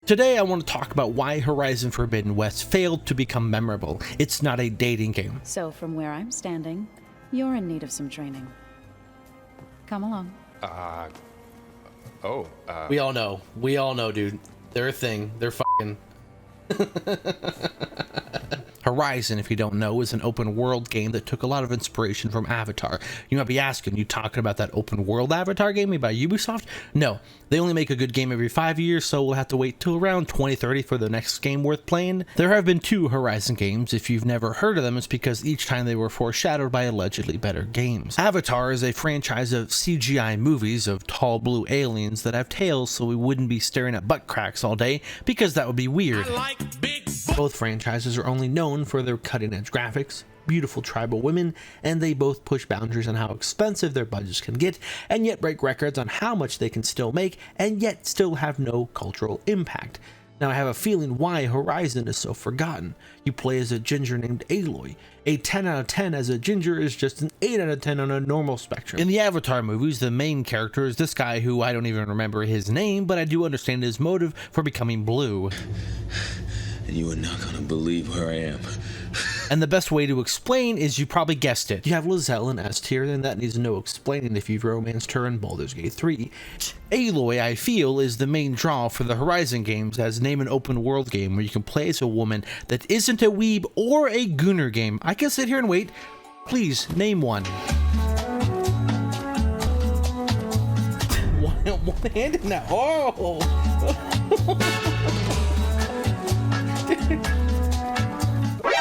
Today I want to talk about why Horizon Forbidden West failed to become memorable. It's not a dating game. So from where I'm standing, you're in need of some training. Come along. We all know, dude. They're a thing. They're fucking... Horizon, if you don't know, is an open world game that took a lot of inspiration from Avatar. You might be asking, you talking about that open world Avatar game made by Ubisoft? No, they only make a good game every 5 years, so we'll have to wait till around 2030 for the next game worth playing. There have been 2 Horizon games. If you've never heard of them, it's because each time they were foreshadowed by allegedly better games. Avatar is a franchise of CGI movies of tall blue aliens that have tails, so we wouldn't be staring at butt cracks all day, because that would be weird. Both franchises are only known for their cutting-edge graphics, beautiful tribal women, and they both push boundaries on how expensive their budgets can get, and yet break records on how much they can still make, and yet still have no cultural impact. Now I have a feeling why Horizon is so forgotten. You play as a ginger named Aloy. A 10 out of 10 as a ginger is just an 8 out of 10 on a normal spectrum. In the Avatar movies, the main character is this guy who I don't even remember his name, but I do understand his motive for becoming blue. And you are not gonna believe where I am. And the best way to explain is, you probably guessed it. You have Lizelle in S tier, and that needs no explaining if you've romanced her in Baldur's Gate 3. Aloy, I feel, is the main draw for the Horizon games, as name an open world game where you can play as a woman that isn't a weeb or a gooner game. I can sit here and wait. Please, name one. One-handed now. Oh!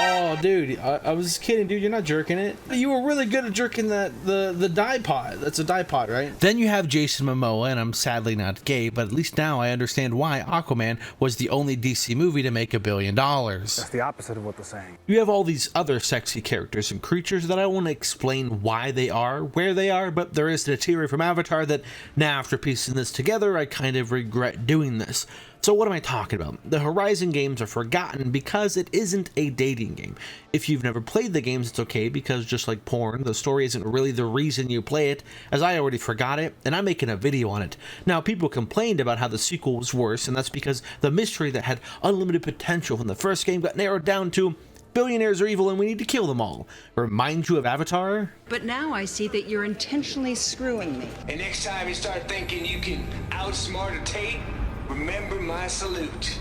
Oh, dude, I was just kidding, dude. You're not jerking it. You were really good at jerking the dye pod. That's a dye pod, right? Then you have Jason Momoa, and I'm sadly not gay, but at least now I understand why Aquaman was the only DC movie to make $1 billion. That's the opposite of what they're saying. You have all these other sexy characters and creatures that I want to explain why they are, where they are, but there is a theory from Avatar that now, after piecing this together, I kind of regret doing this. So what am I talking about? The Horizon games are forgotten because it isn't a dating game. If you've never played the games, it's okay, because just like porn, the story isn't really the reason you play it, as I already forgot it, and I'm making a video on it. Now, people complained about how the sequel was worse, and that's because the mystery that had unlimited potential from the first game got narrowed down to billionaires are evil and we need to kill them all. Remind you of Avatar? But now I see that you're intentionally screwing me. And next time you start thinking you can outsmart a Tate, remember my salute.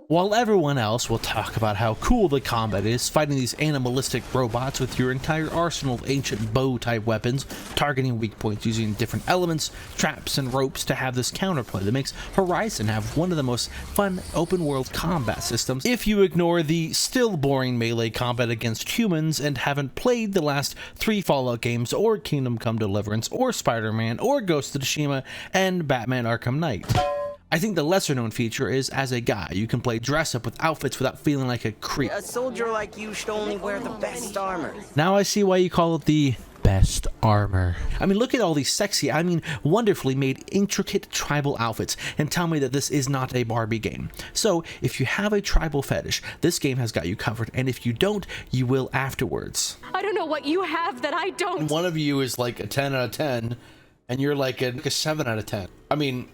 While everyone else will talk about how cool the combat is, fighting these animalistic robots with your entire arsenal of ancient bow-type weapons, targeting weak points using different elements, traps, and ropes to have this counterplay that makes Horizon have one of the most fun open-world combat systems, if you ignore the still boring melee combat against humans and haven't played the last 3 Fallout games, or Kingdom Come Deliverance, or Spider-Man, or Ghost of Tsushima, and Batman Arkham Knight. I think the lesser known feature is, as a guy, you can play dress up with outfits without feeling like a creep. A soldier like you should only wear the best armor. Now I see why you call it the best armor. I mean, look at all these sexy, wonderfully made intricate tribal outfits, and tell me that this is not a Barbie game. So if you have a tribal fetish, this game has got you covered, and if you don't, you will afterwards. I don't know what you have that I don't. One of you is like a 10 out of 10, and you're like a 7 out of 10. I mean,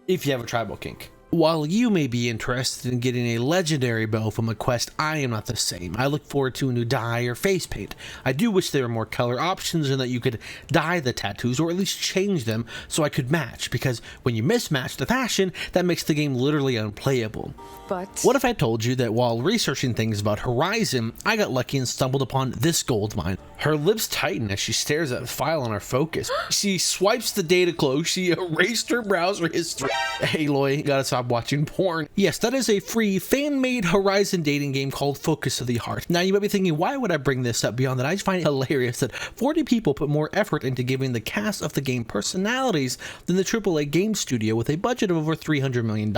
if you have a tribal kink. While you may be interested in getting a legendary bow from a quest, I am not the same. I look forward to a new dye or face paint. I do wish there were more color options and that you could dye the tattoos or at least change them so I could match, because when you mismatch the fashion, that makes the game literally unplayable. But What if I told you that while researching things about Horizon, I got lucky and stumbled upon this gold mine? Her lips tighten as she stares at a file on her focus. She swipes the data close. She erased her browser history. Aloy, gotta stop watching porn. Yes, that is a free fan-made Horizon dating game called Focus of the Heart. Now you might be thinking, why would I bring this up beyond that? I just find it hilarious that 40 people put more effort into giving the cast of the game personalities than the AAA game studio with a budget of over $300 million.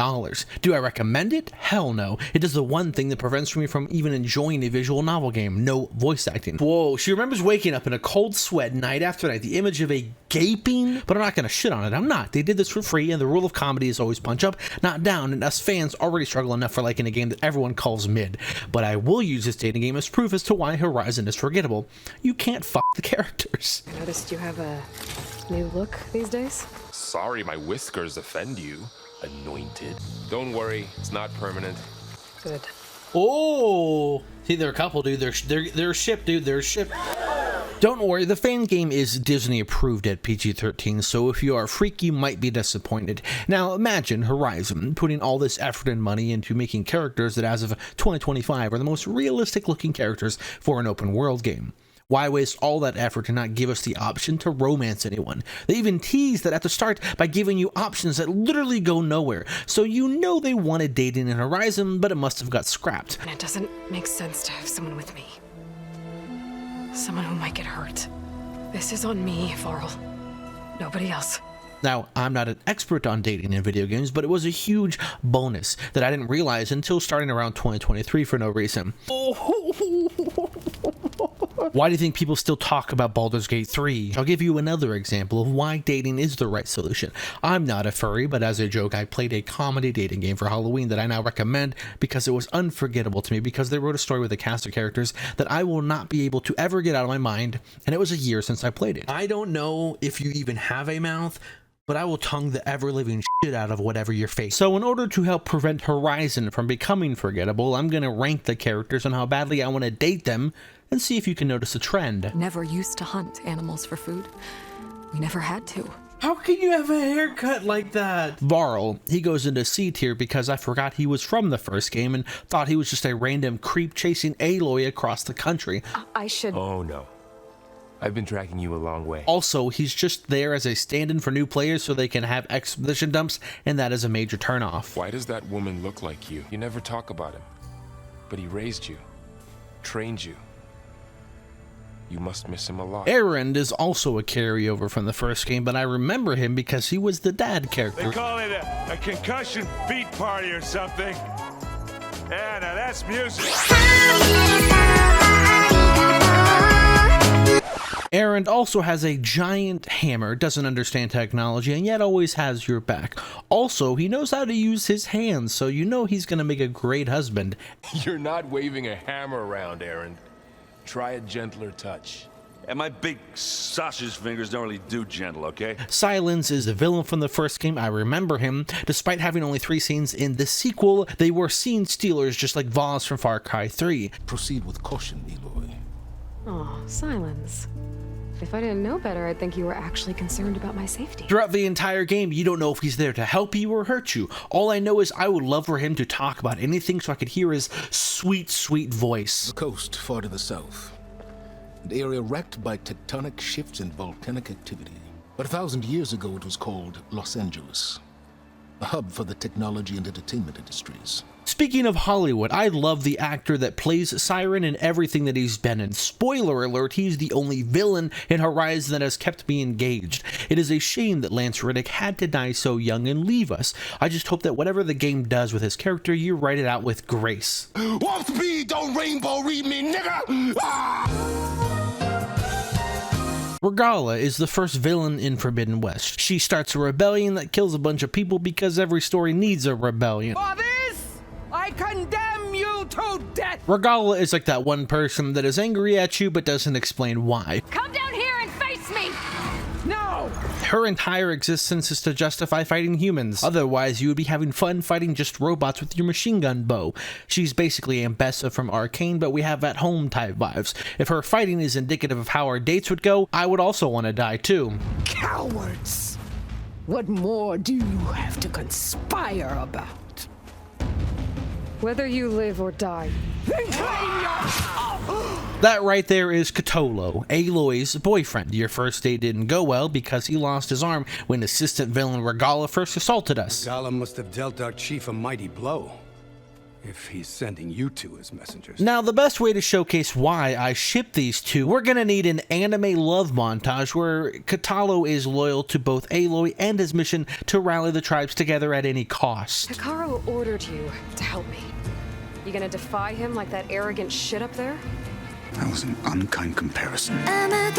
Do I recommend it? Hell no. It does the one thing that prevents me from even enjoying a visual novel game: no voice acting. Whoa, she remembers waking up in a cold sweat night after night, the image of a gaping, but I'm not gonna shit on it. I'm not. They did this for free, and the rule of comedy is always punch up, not down, and us fans already struggle enough for liking a game that everyone calls mid. But I will use this dating game as proof as to why Horizon is forgettable. You can't fuck the characters. I noticed you have a New look these days? Sorry my whiskers offend you, anointed. Don't worry, it's not permanent. Good. Oh, see, they're a couple, dude. They're a ship, dude. They're a ship. Don't worry, the fan game is Disney approved at PG-13, so if you are a freak, you might be disappointed. Now, imagine Horizon putting all this effort and money into making characters that, as of 2025, are the most realistic looking characters for an open world game. Why waste all that effort to not give us the option to romance anyone? They even teased that at the start by giving you options that literally go nowhere, so you know they wanted dating in Horizon, but it must have got scrapped. And it doesn't make sense to have someone with me. Someone who might get hurt. This is on me, Varl. Nobody else. Now, I'm not an expert on dating in video games, but it was a huge bonus that I didn't realize until starting around 2023 for no reason. Why do you think people still talk about Baldur's Gate 3? I'll give you another example of why dating is the right solution. I'm not a furry, but as a joke, I played a comedy dating game for Halloween that I now recommend because it was unforgettable to me, because they wrote a story with a cast of characters that I will not be able to ever get out of my mind, and it was a year since I played it. I don't know if you even have a mouth, but I will tongue the ever-living shit out of whatever you're facing. So in order to help prevent Horizon from becoming forgettable, I'm gonna rank the characters on how badly I want to date them and see if you can notice a trend. Never used to hunt animals for food. We never had to. How can you have a haircut like that? Varl, he goes into C tier because I forgot he was from the first game and thought he was just a random creep chasing Aloy across the country. I should... Oh no. I've been tracking you a long way. Also, he's just there as a stand-in for new players so they can have exposition dumps, and that is a major turnoff. Why does that woman look like you? You never talk about him. But he raised you. Trained you. You must miss him a lot. Erend is also a carryover from the first game, but I remember him because he was the dad character. They call it a concussion beat party or something. Yeah, now that's music. Erend also has a giant hammer, doesn't understand technology, and yet always has your back. Also, he knows how to use his hands, so you know he's gonna make a great husband. You're not waving a hammer around, Erend. Try a gentler touch. And my big sausage fingers don't really do gentle, okay? Silence is the villain from the first game. I remember him. Despite having only 3 scenes in the sequel, they were scene stealers just like Voss from Far Cry 3. Proceed with caution, Aloy. Oh, Silence. If I didn't know better, I'd think you were actually concerned about my safety. Throughout the entire game, you don't know if he's there to help you or hurt you. All I know is I would love for him to talk about anything so I could hear his sweet, sweet voice. The coast far to the south. An area wrecked by tectonic shifts and volcanic activity. But 1,000 years ago, it was called Los Angeles. A hub for the technology and entertainment industries. Speaking of Hollywood, I love the actor that plays Siren in everything that he's been in. Spoiler alert, he's the only villain in Horizon that has kept me engaged. It is a shame that Lance Reddick had to die so young and leave us. I just hope that whatever the game does with his character, you write it out with grace. Warp speed, don't rainbow read me, nigga! Regala is the first villain in Forbidden West. She starts a rebellion that kills a bunch of people because every story needs a rebellion. For this, I condemn you to death! Regala is like that one person that is angry at you but doesn't explain why. Come down here and face me! No! Her entire existence is to justify fighting humans. Otherwise, you would be having fun fighting just robots with your machine gun bow. She's basically Ambessa from Arcane, but we have at-home type vibes. If her fighting is indicative of how our dates would go, I would also want to die too. Cowards! What more do you have to conspire about? Whether you live or die. Then claim your... That right there is Cthulhu, Aloy's boyfriend. Your first date didn't go well because he lost his arm when assistant villain Regala first assaulted us. Regala must have dealt our chief a mighty blow, if he's sending you two as messengers. Now, the best way to showcase why I ship these two, we're gonna need an anime love montage where Cthulhu is loyal to both Aloy and his mission to rally the tribes together at any cost. Hikaru ordered you to help me. You gonna defy him like that arrogant shit up there? That was an unkind comparison. Fred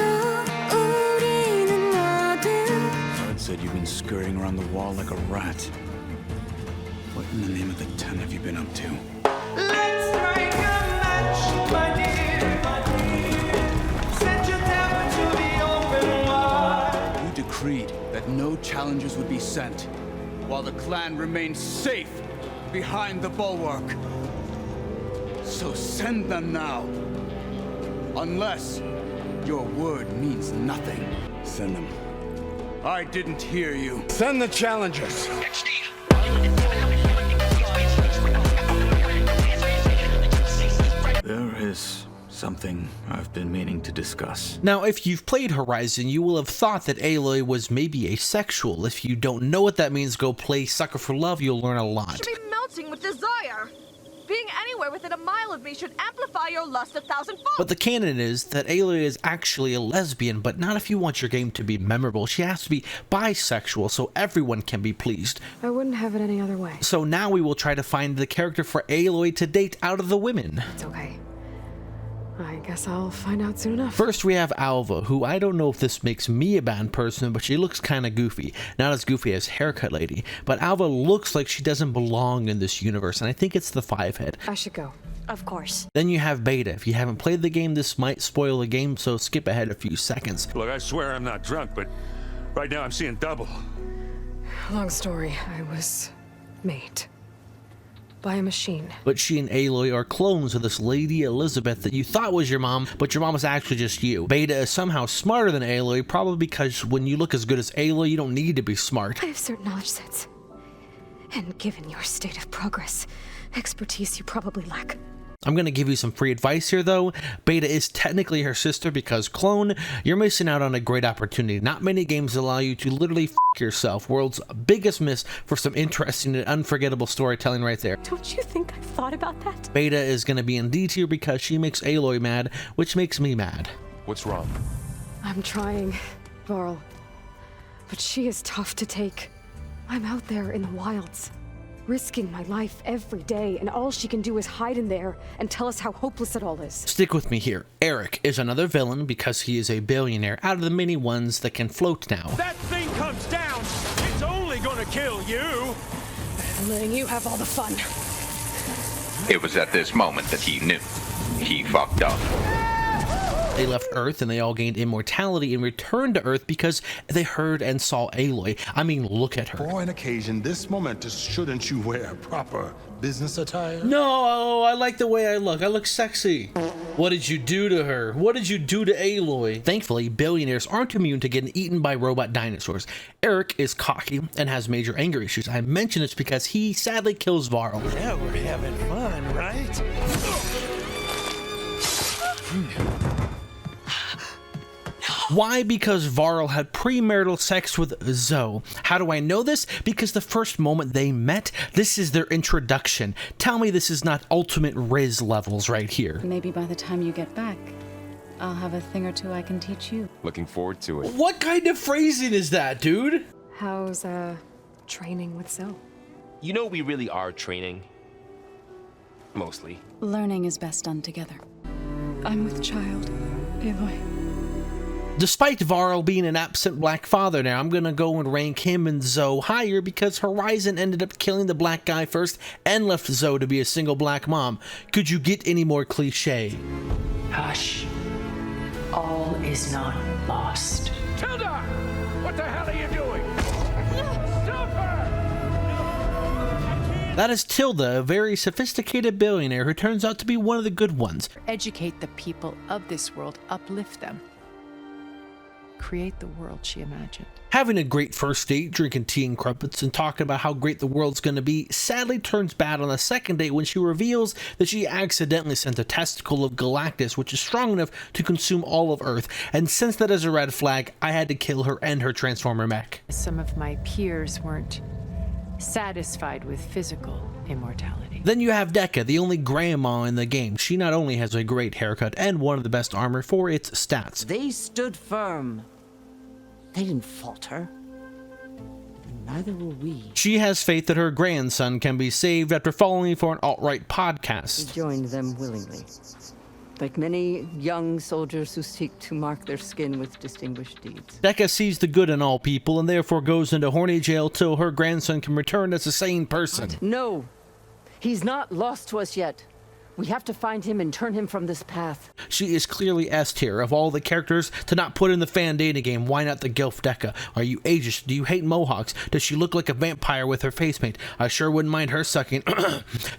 said you've been scurrying around the wall like a rat. What in the name of the 10 have you been up to? Let's strike a match, my dear, my dear. Set your temper to the open wide. You decree decreed that no challengers would be sent, while the clan remained safe behind the bulwark. So send them now. Unless your word means nothing. Send them. I didn't hear you. Send the challengers. There is something I've been meaning to discuss. Now, if you've played Horizon, you will have thought that Aloy was maybe asexual. If you don't know what that means, go play Sucker for Love, you'll learn a lot. Should be melting with desire. Being anywhere within a mile of me should amplify your lust 1,000-fold. But the canon is that Aloy is actually a lesbian, but not if you want your game to be memorable. She has to be bisexual so everyone can be pleased. I wouldn't have it any other way. So now we will try to find the character for Aloy to date out of the women. It's okay. I guess I'll find out soon enough. First, we have Alva, who I don't know if this makes me a bad person, but she looks kind of goofy. Not as goofy as Haircut Lady, but Alva looks like she doesn't belong in this universe, and I think it's the Five Head. I should go. Of course. Then you have Beta. If you haven't played the game, this might spoil the game, so skip ahead a few seconds. Look, I swear I'm not drunk, but right now I'm seeing double. Long story. I was made by a machine. But she and Aloy are clones of this Lady Elizabeth that you thought was your mom, but your mom was actually just you. Beta is somehow smarter than Aloy, probably because when you look as good as Aloy, you don't need to be smart. I have certain knowledge sets. And given your state of progress, expertise you probably lack. I'm going to give you some free advice here, though. Beta is technically her sister because clone, you're missing out on a great opportunity. Not many games allow you to literally f*** yourself. World's biggest miss for some interesting and unforgettable storytelling right there. Don't you think I've thought about that? Beta is going to be in D tier because she makes Aloy mad, which makes me mad. What's wrong? I'm trying, Varl. But she is tough to take. I'm out there in the wilds, risking my life every day, and all she can do is hide in there and tell us how hopeless it all is. Stick with me here. Eric is another villain because he is a billionaire out of the many ones that can float now. That thing comes down, it's only gonna kill you. I'm letting you have all the fun. It was at this moment that he knew. He fucked up. They left Earth and they all gained immortality and returned to Earth because they heard and saw Aloy. I mean, look at her. For an occasion this momentous, shouldn't you wear proper business attire? No, I like the way I look. I look sexy. What did you do to her? What did you do to Aloy? Thankfully, billionaires aren't immune to getting eaten by robot dinosaurs. Eric is cocky and has major anger issues. I mention this because he sadly kills Varl. Yeah, we're having fun, right? Why? Because Varl had premarital sex with Zoe. How do I know this? Because the first moment they met, this is their introduction. Tell me this is not ultimate Riz levels right here. Maybe by the time you get back, I'll have a thing or two I can teach you. Looking forward to it. What kind of phrasing is that, dude? How's, training with Zoe? You know we really are training. Mostly. Learning is best done together. I'm with child, Aloy. Despite Varl being an absent black father now, I'm gonna go and rank him and Zoe higher because Horizon ended up killing the black guy first and left Zoe to be a single black mom. Could you get any more cliche? Hush. All is not lost. Tilda! What the hell are you doing? Stop her! That is Tilda, a very sophisticated billionaire who turns out to be one of the good ones. Educate the people of this world, uplift them. Create the world she imagined. Having a great first date, drinking tea and crumpets, and talking about how great the world's gonna be, sadly turns bad on the second date when she reveals that she accidentally sent a testicle of Galactus, which is strong enough to consume all of Earth. And since that is a red flag, I had to kill her and her Transformer mech. Some of my peers weren't satisfied with physical immortality. Then you have Dekka, the only grandma in the game. She not only has a great haircut and one of the best armor for its stats. They stood firm. They didn't falter. Neither will we. She has faith that her grandson can be saved after falling for an alt-right podcast. We joined them willingly. Like many young soldiers who seek to mark their skin with distinguished deeds. Dekka sees the good in all people and therefore goes into horny jail till her grandson can return as a sane person. No, he's not lost to us yet. We have to find him and turn him from this path. She is clearly S tier. Of all the characters to not put in the fan data game, why not the Gilf Deca? Are you ageist? Do you hate mohawks? Does she look like a vampire with her face paint? I sure wouldn't mind her sucking.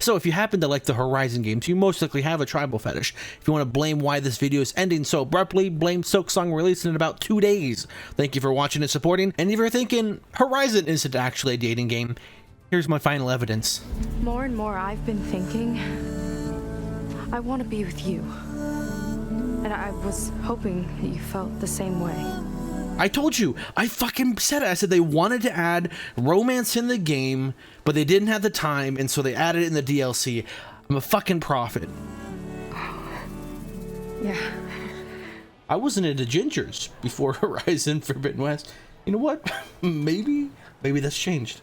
So if you happen to like the Horizon games, you most likely have a tribal fetish. If you want to blame why this video is ending so abruptly, blame Silksong releasing in about 2 days. Thank you for watching and supporting. And if you're thinking Horizon isn't actually a dating game, here's my final evidence. More and more I've been thinking, I want to be with you. And I was hoping that you felt the same way. I told you, I fucking said it. I said they wanted to add romance in the game, but they didn't have the time, and so they added it in the DLC. I'm a fucking prophet. Yeah. I wasn't into gingers before Horizon Forbidden West. You know what? Maybe that's changed.